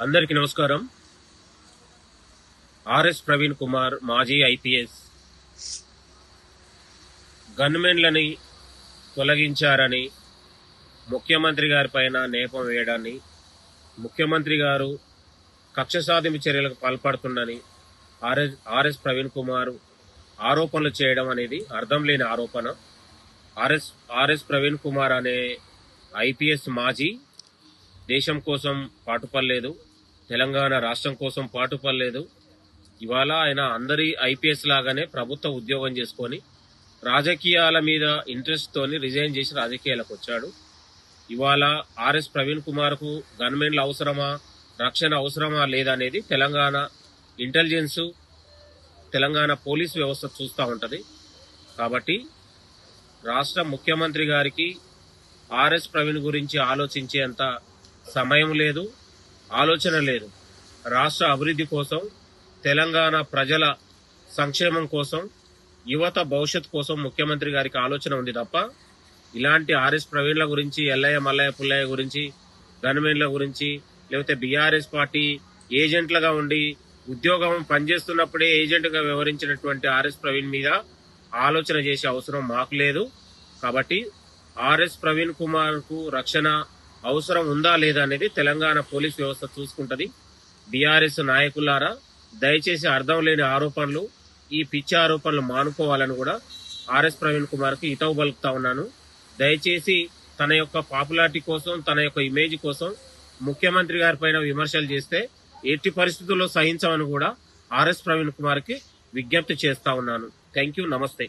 అందరికీ నమస్కారం. ఆర్ఎస్ ప్రవీణ్ కుమార్ మాజీ ఐపీఎస్ గన్మెన్లని తొలగించారని ముఖ్యమంత్రి గారి పైన నేపం వేయడాన్ని, ముఖ్యమంత్రి గారు కక్ష సాధింపు చర్యలకు పాల్పడుతుందని ఆర్ఎస్ ప్రవీణ్ కుమార్ ఆరోపణలు చేయడం అనేది అర్థం లేని ఆరోపణ. ఆర్ఎస్ ప్రవీణ్ కుమార్ అనే ఐపీఎస్ మాజీ దేశం కోసం పాటుపడలేదు, తెలంగాణ రాష్ట్రం కోసం పాటుపడలేదు. ఇవాళ ఆయన అందరి ఐపీఎస్ లాగానే ప్రభుత్వ ఉద్యోగం చేసుకొని రాజకీయాల మీద ఇంట్రెస్ట్ తోని రిజైన్ చేసి రాజకీయాలకు వచ్చాడు. ఇవాళ ఆర్ఎస్ ప్రవీణ్ కుమార్ కు గన్మెన్ల అవసరమా, రక్షణ అవసరమా లేదనేది తెలంగాణ ఇంటెలిజెన్స్, తెలంగాణ పోలీస్ వ్యవస్థ చూస్తూ ఉంటది. కాబట్టి రాష్ట్ర ముఖ్యమంత్రి గారికి ఆర్ఎస్ ప్రవీణ్ గురించి ఆలోచించేంత సమయం లేదు, ఆలోచన లేదు. రాష్ట్ర అభివృద్ధి కోసం, తెలంగాణ ప్రజల సంక్షేమం కోసం, యువత భవిష్యత్ కోసం ముఖ్యమంత్రి గారికి ఆలోచన ఉంది తప్ప ఇలాంటి ఆర్ఎస్ ప్రవీణ్ల గురించి, ఎల్లయ్య మల్లయ్య పుల్లయ్య గురించి, గన్మెన్ల గురించి, లేకపోతే బీఆర్ఎస్ పార్టీ ఏజెంట్లుగా ఉండి ఉద్యోగం పనిచేస్తున్నప్పుడే ఏజెంట్గా వ్యవహరించినటువంటి ఆర్ఎస్ ప్రవీణ్ మీద ఆలోచన చేసే అవసరం మాకు లేదు. కాబట్టి ఆర్ఎస్ ప్రవీణ్ కుమార్ కు రక్షణ అవసరం ఉందా లేదా అనేది తెలంగాణ పోలీస్ వ్యవస్థ చూసుకుంటది. బీఆర్ఎస్ నాయకులారా, దయచేసి అర్థం లేని ఆరోపణలు, ఈ పిచ్చి ఆరోపణలు మానుకోవాలని కూడా ఆర్ఎస్ ప్రవీణ్ కుమార్ కి హితవు పలుకుతా ఉన్నాను. దయచేసి తన యొక్క పాపులారిటీ కోసం, తన యొక్క ఇమేజ్ కోసం ముఖ్యమంత్రి గారి పైన విమర్శలు చేస్తే ఎట్టి పరిస్థితుల్లో సహించమని కూడా ఆర్ఎస్ ప్రవీణ్ కుమార్ కి విజ్ఞప్తి చేస్తా ఉన్నాను. Thank you. నమస్తే.